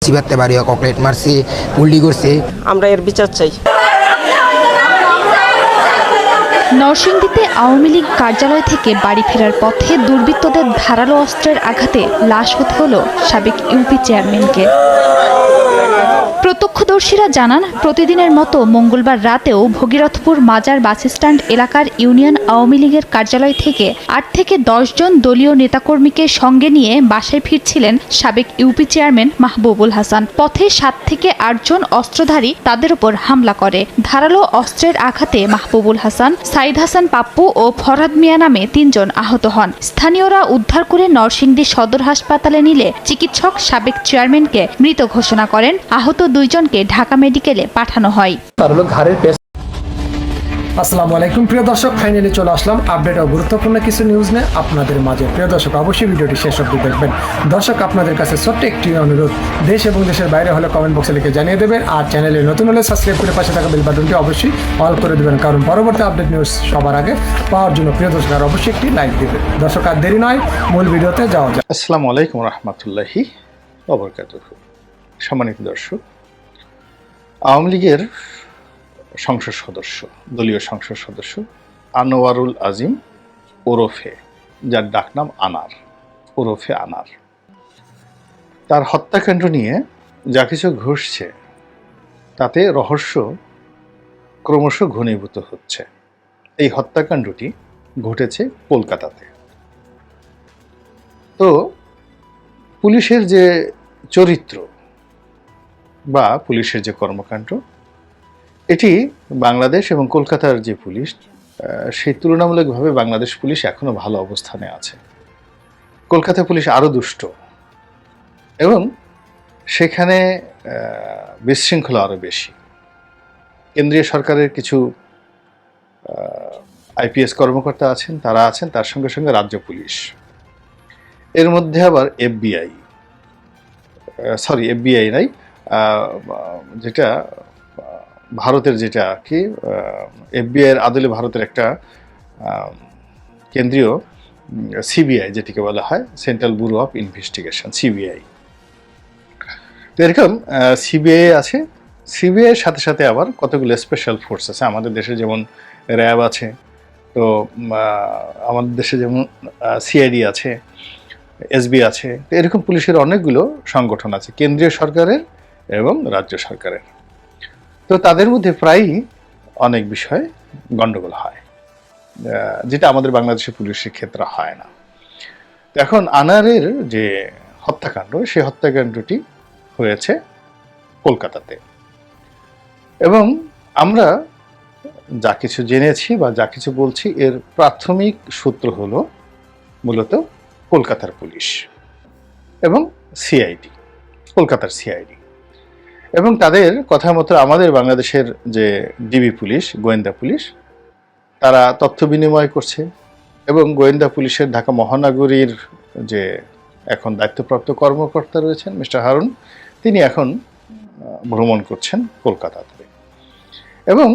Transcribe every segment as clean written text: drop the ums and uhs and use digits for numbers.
চিবাতে পারি, ককলেট মারছে, উল্টি করছে। আমরা এর বিচার চাই। নরসিংদীতে আওয়ামী লীগ কার্যালয় থেকে বাড়ি ফেরার পথে দুর্বৃত্তদের ধারালো অস্ত্রের আঘাতে লাশ হতে হলো সাবেক ইউপি চেয়ারম্যানকে। প্রত্যক্ষদর্শীরা জানান, প্রতিদিনের মতো মঙ্গলবার রাতেও ভগীরথপুর মাজার বাসস্ট্যান্ড এলাকার ইউনিয়ন আওয়ামী লীগের কার্যালয় থেকে ৮ থেকে ১০ জন দলীয় নেতাকর্মীকে সঙ্গে নিয়ে বাসায় ফিরছিলেন সাবেক ইউপি চেয়ারম্যান মাহবুবুল হাসান। পথে ৭ থেকে ৮ জন অস্ত্রধারী তাদের উপর হামলা করে। ধারালো অস্ত্রের আঘাতে মাহবুবুল হাসান, সাইদ হাসান পাপ্পু ও ফরহাদ মিয়া নামে ৩ জন আহত হন। স্থানীয়রা উদ্ধার করে নরসিংদী সদর হাসপাতালে নিলে চিকিৎসক সাবেক চেয়ারম্যানকে মৃত ঘোষণা করেন। আহত ২ জনকে ঢাকা মেডিকেলে পাঠানো হয়। আসসালামু আলাইকুম প্রিয় দর্শক, ফাইনালি চলে আসলাম আপডেট ও গুরুত্বপূর্ণ কিছু নিউজ নিয়ে আপনাদের মাঝে। প্রিয় দর্শক, অবশ্যই ভিডিওটি শেষ অবধি দেখবেন। দর্শক, আপনাদের কাছে ছোট্ট একটি অনুরোধ, দেশ এবং দেশের বাইরে হলে কমেন্ট বক্সে লিখে জানিয়ে দেবেন, আর চ্যানেলে নতুন হলে সাবস্ক্রাইব করে পাশে থাকা বেল বাটনটি অবশ্যই অল করে দেবেন, কারণ পরবর্তী আপডেট নিউজ সবার আগে পাওয়ার জন্য প্রিয় দর্শক আর অবশ্যই একটি লাইক দেবেন। দর্শক, আর দেরি নয়, মূল ভিডিওতে যাওয়া যায়। আসসালামু আলাইকুম রহমতুল্লাহি ওয়া বারাকাতুহু। সম্মানিত দর্শক, আওয়ামী লীগের সংসদ সদস্য, দলীয় সংসদ সদস্য আনোয়ারুল আজিম ওরফে, যার ডাকনাম আনার, ওরফে আনার, তার হত্যাকাণ্ড নিয়ে যা কিছু ঘটছে তাতে রহস্য ক্রমশ ঘনীভূত হচ্ছে। এই হত্যাকাণ্ডটি ঘটেছে কলকাতাতে। তো পুলিশের যে চরিত্র বা পুলিশের যে কর্মকাণ্ড, এটি বাংলাদেশ এবং কলকাতার যে পুলিশ, সেই তুলনামূলকভাবে বাংলাদেশ পুলিশ এখনো ভালো অবস্থানে আছে। কলকাতা পুলিশ আরও দুষ্ট এবং সেখানে বিশৃঙ্খলা আরও বেশি। কেন্দ্রীয় সরকারের কিছু আইপিএস কর্মকর্তা আছেন, তারা আছেন, তার সঙ্গে সঙ্গে রাজ্য পুলিশ, এর মধ্যে আবার এফবিআই নাই, যেটা ভারতের, যেটা কি এফবিআই এর আদলে ভারতের একটা কেন্দ্রীয় সিবিআই, যেটিকে বলা হয় central bureau of investigation, CBI. তো এরকম সিবিআই আছে। সিবিআই এর সাথে সাথে আবার কতগুলো স্পেশাল ফোর্স আছে। আমাদের দেশে যেমন র্যাব আছে, তো আমাদের দেশে যেমন সিআইডি আছে, এসবি আছে। তো এরকম পুলিশের অনেকগুলো সংগঠন আছে, কেন্দ্রীয় সরকারের এবং রাজ্য সরকারের। তো তাদের মধ্যে প্রায়ই অনেক বিষয়ে গণ্ডগোল হয়, যেটা আমাদের বাংলাদেশের পুলিশের ক্ষেত্রে হয় না। তো এখন আনারের যে হত্যাকাণ্ড, সেই হত্যাকাণ্ডটি হয়েছে কলকাতাতে, এবং আমরা যা কিছু জেনেছি বা যা কিছু বলছি, এর প্রাথমিক সূত্র হলো মূলত কলকাতার পুলিশ এবং সিআইডি, কলকাতার সিআইডি, এবং তাদের কথা মতো আমাদের বাংলাদেশের যে ডিবি পুলিশ, গোয়েন্দা পুলিশ, তারা তথ্য বিনিময় করছে। এবং গোয়েন্দা পুলিশের ঢাকা মহানগরীর যে এখন দায়িত্বপ্রাপ্ত কর্মকর্তা রয়েছেন মিস্টার হারুন, তিনি এখন ভ্রমণ করছেন কলকাতাতে। এবং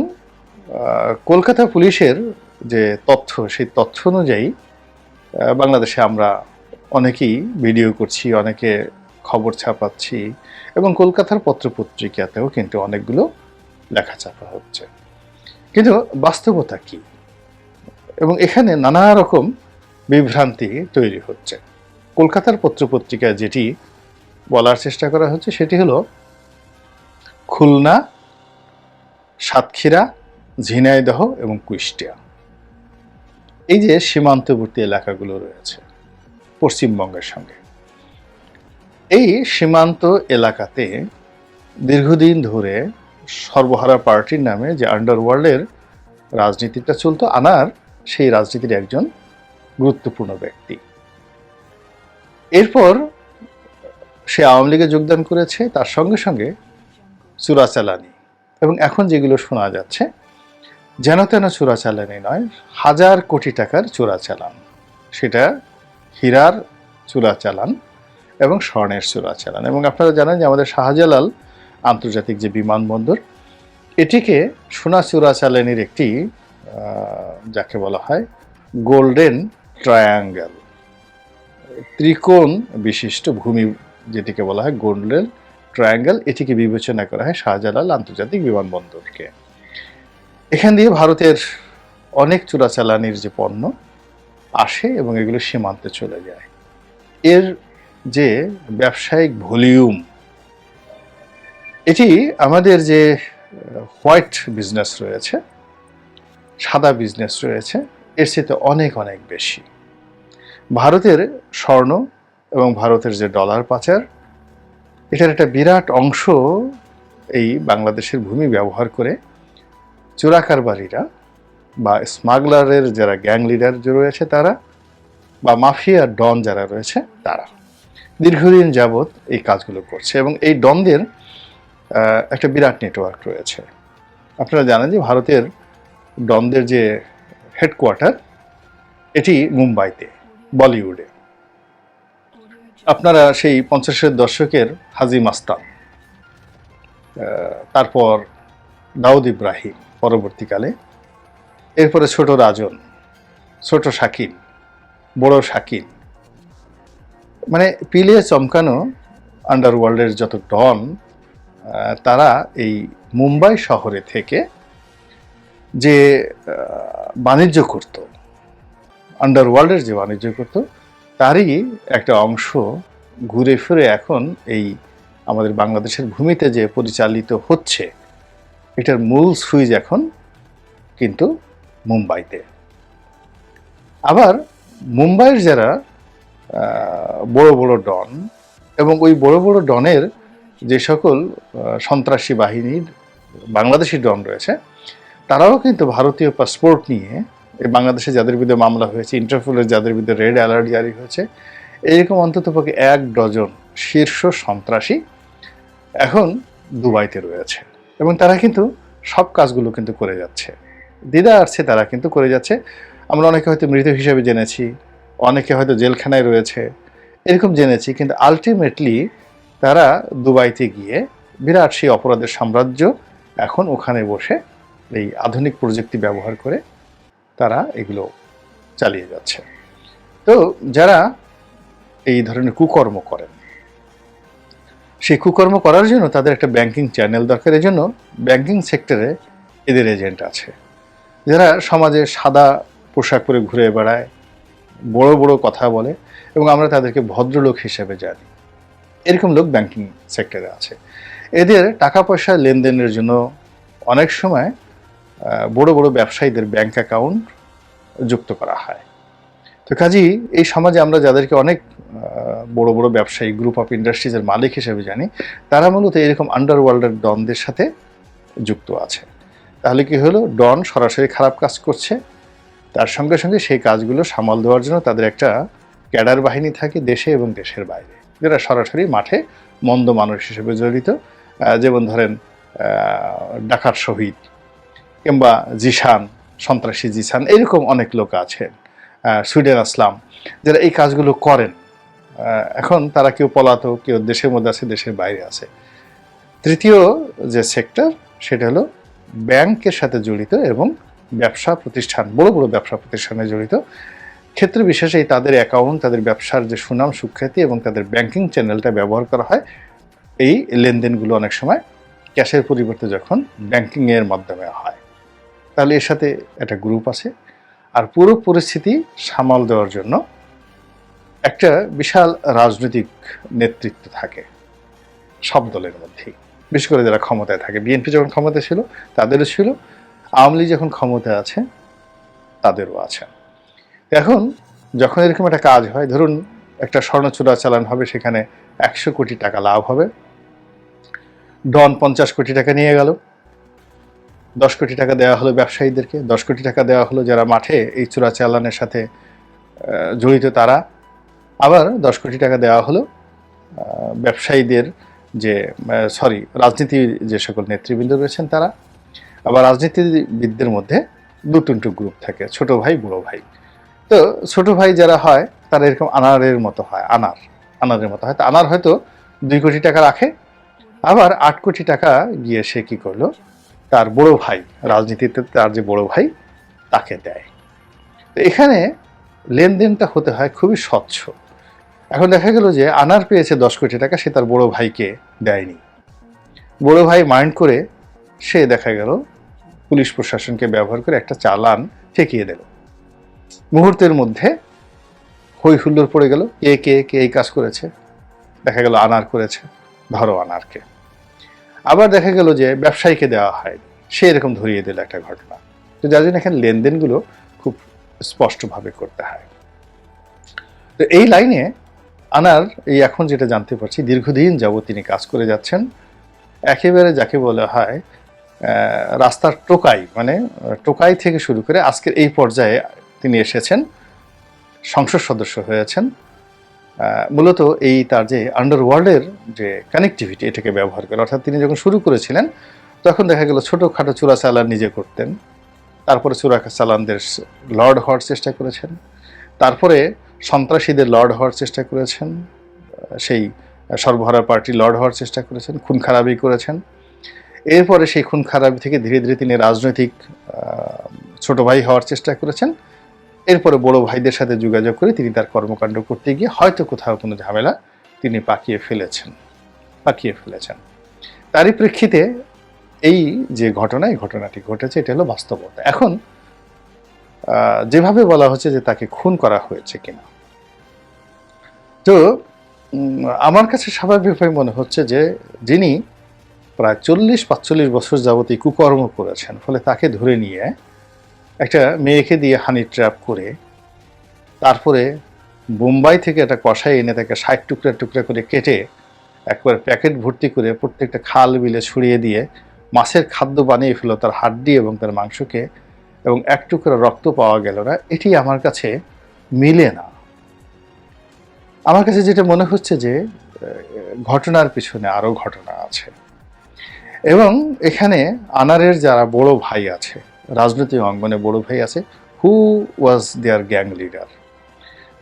কলকাতা পুলিশের যে তথ্য, সেই তথ্য অনুযায়ী বাংলাদেশে আমরা অনেকেই ভিডিও করছি, অনেকে খবর ছাপাচ্ছি, এবং কলকাতার পত্রপত্রিকাতেও কিন্তু অনেকগুলো লেখাচাপা হচ্ছে। কিন্তু বাস্তবতা কি? এবং এখানে নানা রকম বিভ্রান্তি তৈরি হচ্ছে। কলকাতার পত্রপত্রিকায় যেটি বলার চেষ্টা করা হচ্ছে সেটি হলো খুলনা, সাতক্ষীরা, ঝিনাইদহ এবং কুষ্টিয়া, এই যে সীমান্তবর্তী এলাকাগুলো রয়েছে পশ্চিমবঙ্গের সঙ্গে, এই সীমান্ত এলাকাতে দীর্ঘদিন ধরে সর্বহারা পার্টির নামে যে আন্ডারওয়ার্ল্ডের রাজনীতিটা চলতো, আনার সেই রাজনীতির একজন গুরুত্বপূর্ণ ব্যক্তি। এরপর সে আওয়ামী লীগে যোগদান করেছে, তার সঙ্গে সঙ্গে চোরাচালানি, এবং এখন যেগুলো শোনা যাচ্ছে যেন তেন চোরাচালানি নয়, 1000 কোটি টাকার চোরাচালান, সেটা হীরার চোরাচালান এবং স্বর্ণের চোরাচালান। এবং আপনারা জানেন যে আমাদের শাহজালাল আন্তর্জাতিক যে বিমানবন্দর, এটিকে সোনা চোরাচালানির একটি যাকে বলা হয় গোল্ডেন ট্রায়াঙ্গেল, ত্রিকোণ বিশিষ্ট ভূমি, যেটিকে বলা হয় গোল্ডেন ট্রায়াঙ্গেল, এটিকে বিবেচনা করা হয় শাহজালাল আন্তর্জাতিক বিমানবন্দরকে। এখান দিয়ে ভারতের অনেক চোরাচালানির যে পণ্য আসে এবং এগুলো সীমান্তে চলে যায়। এর যে ব্যবসায়িক ভলিউম, এটি আমাদের যে হোয়াইট বিজনেস রয়েছে, সাদা বিজনেস রয়েছে, এর চেয়ে অনেক অনেক বেশি। ভারতের স্বর্ণ এবং ভারতের যে ডলার পাচার, এটার একটা বিরাট অংশ এই বাংলাদেশের ভূমি ব্যবহার করে চোরাকারবারীরা বা স্মাগলারের যারা গ্যাং লিডার রয়েছে তারা, বা মাফিয়া ডন যারা রয়েছে তারা দীর্ঘদিন যাবৎ এই কাজগুলো করছে। এবং এই ডনদের একটা বিরাট নেটওয়ার্ক রয়েছে। আপনারা জানেন যে ভারতের ডনদের যে হেডকোয়ার্টার, এটি মুম্বাইতে, বলিউডে। আপনারা সেই 50-এর দশকের হাজি মাস্তান, তারপর দাউদ ইব্রাহিম, পরবর্তীকালে এরপরে ছোট রাজন, ছোট শাকিল, বড় শাকিল, মানে পিলিয়ে চমকানো আন্ডারওয়ার্ল্ডের যত ডন, তারা এই মুম্বাই শহরে থেকে যে বাণিজ্য করত, আন্ডারওয়ার্ল্ডের যে বাণিজ্য করত, তারই একটা অংশ ঘুরে ফিরে এখন এই আমাদের বাংলাদেশের ভূমিতে যে পরিচালিত হচ্ছে, এটার মূল সুইচ এখন কিন্তু মুম্বাইতে। আবার মুম্বাইয়ের যারা বড় বড় ডন এবং ওই বড় বড় ডনের যে সকল সন্ত্রাসী বাহিনীর বাংলাদেশি ডন রয়েছে, তারাও কিন্তু ভারতীয় পাসপোর্ট নিয়ে এই বাংলাদেশে যাদের বিরুদ্ধে মামলা হয়েছে, ইন্টারপোলের যাদের বিরুদ্ধে রেড অ্যালার্ট জারি হয়েছে, এরকম অন্ততপক্ষে 1 ডজন শীর্ষ সন্ত্রাসী এখন দুবাইতে রয়েছে। এবং তারা কিন্তু সব কাজগুলো কিন্তু করে যাচ্ছে, দ্বিধা আসছে, তারা কিন্তু করে যাচ্ছে। আমরা অনেকে হয়তো মৃত হিসেবে জেনেছি, অনেকে হয়তো জেলখানায় রয়েছে, এরকম জেনেছি, কিন্তু আলটিমেটলি তারা দুবাইতে গিয়ে বিরাট সেই অপরাধের সাম্রাজ্য এখন ওখানে বসে এই আধুনিক প্রযুক্তি ব্যবহার করে তারা এগুলো চালিয়ে যাচ্ছে। তো যারা এই ধরনের কুকর্ম করেন, সেই কুকর্ম করার জন্য তাদের একটা ব্যাংকিং চ্যানেল দরকার। এই জন্য ব্যাংকিং সেক্টরে এদের এজেন্ট আছে, যারা সমাজে সাদা পোশাক পরে ঘুরে বেড়ায়, বড় বড় কথা বলে, এবং আমরা তাদেরকে ভদ্রলোক হিসেবে জানি। এরকম লোক ব্যাংকিং সেক্টরে আছে। এদের টাকা পয়সা লেনদেনের জন্য অনেক সময় বড় বড় ব্যবসায়ীদের ব্যাংক অ্যাকাউন্ট যুক্ত করা হয়। তো কাজেই এই সমাজে আমরা যাদেরকে অনেক বড় বড় ব্যবসায়ী, গ্রুপ অফ ইন্ডাস্ট্রিজের মালিক হিসেবে জানি, তারা মূলত এরকম আন্ডারওয়ার্ল্ডের ডনদের সাথে যুক্ত আছে। তাহলে কি হলো, ডন সরাসরি খারাপ কাজ করছে, তার সঙ্গে সঙ্গে সেই কাজগুলো সামাল দেওয়ার জন্য তাদের একটা ক্যাডার বাহিনী থাকে দেশে এবং দেশের বাইরে, যারা সরাসরি মাঠে মন্দ মানুষ হিসেবে জড়িত। যেমন ধরেন ডাকাত শহীদ কিংবা জিসান, সন্ত্রাসী জিসান, এরকম অনেক লোক আছেন, সুইডেন আসলাম, যারা এই কাজগুলো করেন। এখন তারা কেউ পলাতক, কেউ দেশের মধ্যে আছে, দেশের বাইরে আছে। তৃতীয় যে সেক্টর, সেটা হলো ব্যাংকের সাথে জড়িত এবং ব্যবসা প্রতিষ্ঠান, বড় বড় ব্যবসা প্রতিষ্ঠানে জড়িত। ক্ষেত্র বিশেষে তাদের অ্যাকাউন্ট, তাদের ব্যবসার যে সুনাম সুখ্যাতি এবং তাদের ব্যাংকিং চ্যানেলটা ব্যবহার করা হয় এই লেনদেনগুলো অনেক সময় ক্যাশের পরিবর্তে যখন ব্যাংকিংয়ের মাধ্যমে হয়, তাহলে এর সাথে একটা গ্রুপ আছে। আর পুরো পরিস্থিতি সামাল দেওয়ার জন্য একটা বিশাল রাজনৈতিক নেতৃত্ব থাকে সব দলের মধ্যেই, বিশেষ করে যারা ক্ষমতায় থাকে। বিএনপি যখন ক্ষমতায় ছিল তাদেরও ছিল, আওয়ামী লীগ যখন ক্ষমতায় আছে তাদেরও আছে। এখন যখন এরকম একটা কাজ হয়, ধরুন একটা স্বর্ণ চোরাচালান হবে, সেখানে 100 কোটি টাকা লাভ হবে, ডন 50 কোটি টাকা নিয়ে গেল, 10 কোটি টাকা দেওয়া হলো ব্যবসায়ীদেরকে, 10 কোটি টাকা দেওয়া হলো যারা মাঠে এই চোরাচালানের সাথে জড়িত তারা, আবার 10 কোটি টাকা দেওয়া হলো ব্যবসায়ীদের যে রাজনীতির যে সকল নেতৃবৃন্দ রয়েছেন তারা। আবার রাজনীতিবিদদের মধ্যে 2-3টো গ্রুপ থাকে, ছোট ভাই বড় ভাই। তো ছোট ভাই যারা হয় তারা এরকম আনারের মতো হয়, আনারের মতো হয়। তো আনার হয়তো 2 কোটি টাকা রাখে, আবার 8 কোটি টাকা গিয়ে সে কি করলো, তার বড় ভাই, রাজনীতিতে তার যে বড় ভাই, তাকে দেয়। তো এখানে লেনদেনটা হতে হয় খুবই স্বচ্ছ। এখন দেখা গেল যে আনার পেয়েছে 10 কোটি টাকা, সে তার বড় ভাইকে দেয়নি। বড় ভাই মাইন্ড করে সে দেখা গেল পুলিশ প্রশাসনকে ব্যবহার করে একটা চালান ঠেকিয়ে দিল। মুহূর্তের মধ্যে হই হুল্লোড় পড়ে গেল, কে কে কে এই কাজ করেছে। দেখা গেল আনার করেছে, ধরো আনারকে। আবার দেখা গেল যে ব্যবসায়ীকে দেওয়া হয়নি, সে এরকম ধরিয়ে দিল একটা ঘটনা। তো যার জন্য এখানে লেনদেনগুলো খুব স্পষ্টভাবে করতে হয়। তো এই লাইনে আনার এই এখন যেটা জানতে পারছি, দীর্ঘদিন যাবত তিনি কাজ করে যাচ্ছেন, একেবারে যাকে বলা হয় রাস্তার টোকাই, মানে টোকাই থেকে শুরু করে আজকের এই পর্যায়ে তিনি এসেছেন, সংসদ সদস্য হয়েছেন। মূলত এই তার যে আন্ডারওয়ার্ল্ডের যে কানেক্টিভিটি, এটাকে ব্যবহার করে। অর্থাৎ তিনি যখন শুরু করেছিলেন তখন দেখা গেল ছোটোখাটো চোরাচালান নিজে করতেন, তারপরে চোরাচালানদের লর্ড হওয়ার চেষ্টা করেছেন, তারপরে সন্ত্রাসীদের লর্ড হওয়ার চেষ্টা করেছেন, সেই সর্বহারা পার্টি লর্ড হওয়ার চেষ্টা করেছেন, খুন খারাপি করেছেন। এরপরে সেই খুন খারাপি থেকে ধীরে ধীরে তিনি রাজনৈতিক ছোট ভাই হওয়ার চেষ্টা করেছেন। এরপরে বড় ভাইদের সাথে যোগাযোগ করে তিনি তার কর্মকাণ্ড করতে গিয়ে হয়তো কোথাও কোনো ঝামেলা তিনি পাকিয়ে ফেলেছেন। তারই প্রেক্ষিতে এই যে ঘটনা, এই ঘটনাটি ঘটেছে, এটা হলো বাস্তবতা। এখন যেভাবে বলা হচ্ছে যে তাকে খুন করা হয়েছে কিনা, তো আমার কাছে স্বাভাবিকভাবে মনে হচ্ছে যে যিনি প্রায় 40-45 বছর যাবত এই কুকর্ম করেছেন, ফলে তাকে ধরে নিয়ে একটা মেয়েকে দিয়ে হানি ট্র্যাপ করে তারপরে বোম্বাই থেকে একটা কষাই এনে তাকে 60 টুকরা টুকরা করে কেটে একবার প্যাকেট ভর্তি করে প্রত্যেকটা খাল বিলে ছড়িয়ে দিয়ে মাছের খাদ্য বানিয়ে ফেলো তার হাড্ডি এবং তার মাংসকে, এবং এক টুকরা রক্ত পাওয়া গেল না, এটি আমার কাছে মিলে না। আমার কাছে যেটা মনে হচ্ছে যে ঘটনার পিছনে আরও ঘটনা আছে, এবং এখানে আনারের যারা বড় ভাই আছে, রাজনৈতিক অঙ্গনে বড় ভাই আছে, হু ওয়াজ দেয়ার গ্যাং লিডার,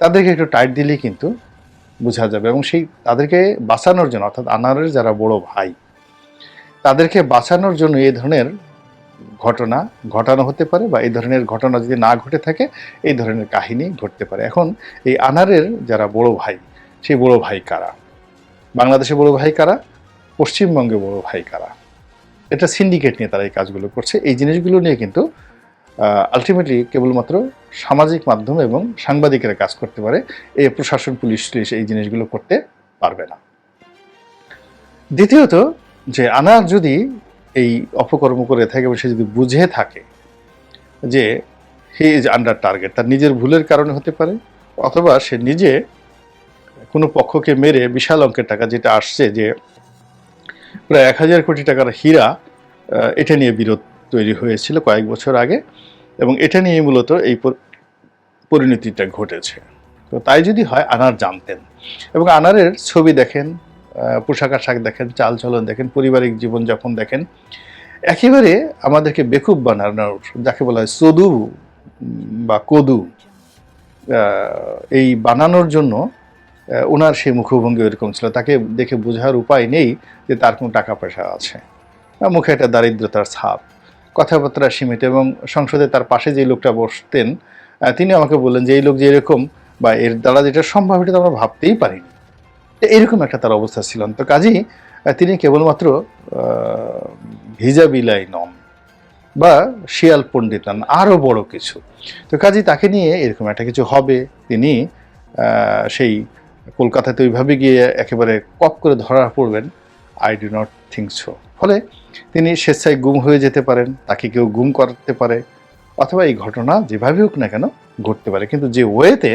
তাদেরকে একটু টাইট দিলেই কিন্তু বোঝা যাবে। এবং সেই তাদেরকে বাঁচানোর জন্য, অর্থাৎ আনারের যারা বড় ভাই, তাদেরকে বাঁচানোর জন্য এই ধরনের ঘটনা ঘটানো হতে পারে, বা এই ধরনের ঘটনা যদি না ঘটে থাকে এই ধরনের কাহিনী ঘটতে পারে। এখন এই আনারের যারা বড় ভাই, সেই বড় ভাই কারা? বাংলাদেশে বড় ভাই কারা? পশ্চিমবঙ্গে বড় ভাই কারা? এটা সিন্ডিকেট নিয়ে তারা এই কাজগুলো করছে। এই জিনিসগুলো নিয়ে কিন্তু আলটিমেটলি কেবলমাত্র সামাজিক মাধ্যম এবং সাংবাদিকেরা কাজ করতে পারে, এই প্রশাসন, পুলিশ এই জিনিসগুলো করতে পারবে না। দ্বিতীয়ত, যে আনার যদি এই অপকর্ম করে থাকে এবং সে যদি বুঝে থাকে যে হি ইজ আন্ডার টার্গেট, তার নিজের ভুলের কারণে হতে পারে, অথবা সে নিজে কোনো পক্ষকে মেরে বিশাল অঙ্কের টাকা, যেটা আসছে যে প্রায় 1000 কোটি টাকার হীরা, এটা নিয়ে বিরোধ তৈরি হয়েছিল কয়েক বছর আগে, এবং এটা নিয়ে মূলত এই পরিণতিটা ঘটেছে। তো তাই যদি হয়, আনার জানতেন, এবং আনারের ছবি দেখেন, পোশাক আশাক দেখেন, চালচলন দেখেন, পারিবারিক জীবনযাপন দেখেন, একেবারে আমাদেরকে বেকুব বানানোর, যাকে বলা হয় সদু বা কদু, এই বানানোর জন্য ওনার সেই মুখভঙ্গি এরকম ছিল। তাকে দেখে বোঝার উপায় নেই যে তার কোনো টাকা পয়সা আছে, মুখে একটা দারিদ্রতার ছাপ, কথাবার্তা সীমিত। এবং সংসদে তার পাশে যে লোকটা বসতেন, তিনি আমাকে বললেন যে এই লোক যে এরকম, বা এর দ্বারা যেটা সম্ভব, এটা তো আমরা ভাবতেই পারিনি। এরকম একটা তার অবস্থা ছিল। তো কাজেই তিনি কেবলমাত্র ভিজা বিলাই নন, বা শিয়াল পণ্ডিত নন, আরও বড় কিছু। তো কাজেই তাকে নিয়ে এরকম একটা কিছু হবে, তিনি সেই কলকাতাতে ওইভাবে গিয়ে একেবারে কপ করে ধরা পড়বেন, I do not think so. ফলে তিনি স্বেচ্ছায় গুম হয়ে যেতে পারেন, তাকে কেউ গুম করতে পারে, অথবা এই ঘটনা যেভাবে হোক না কেন ঘটতে পারে। কিন্তু যে ওয়েতে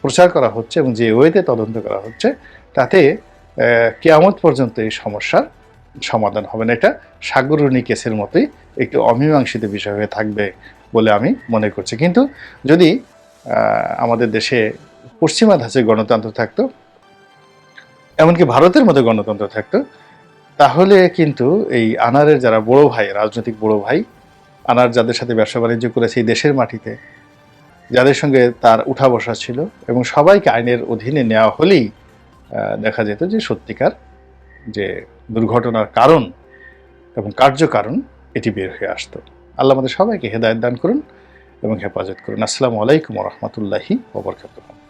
প্রচার করা হচ্ছে এবং যে ওয়েতে তদন্ত করা হচ্ছে, তাতে কিয়ামত পর্যন্ত এই সমস্যার সমাধান হবে না। এটা সাগররণী কেসের মতোই একটি অমীমাংসিত বিষয় হয়ে থাকবে বলে আমি মনে করছি। কিন্তু যদি আমাদের দেশে পশ্চিমা ধাঁচের গণতন্ত্র থাকতো, এমনকি ভারতের মতো গণতন্ত্র থাকতো, তাহলে কিন্তু এই আনারের যারা বড় ভাই, রাজনৈতিক বড় ভাই, আনার যাদের সাথে ব্যবসা বাণিজ্য করেছে এই দেশের মাটিতে, যাদের সঙ্গে তার উঠা বসা ছিল, এবং সবাইকে আইনের অধীনে নেওয়া হলেই দেখা যেত যে সত্যিকার যে দুর্ঘটনার কারণ এবং কার্যকারণ এটি বের হয়ে আসতো। আল্লাহ আমাদের সবাইকে হেদায়েত দান করুন এবং হেফাজত করুন। আসসালামু আলাইকুম ওয়া রাহমাতুল্লাহি ওয়া বারাকাতুহু।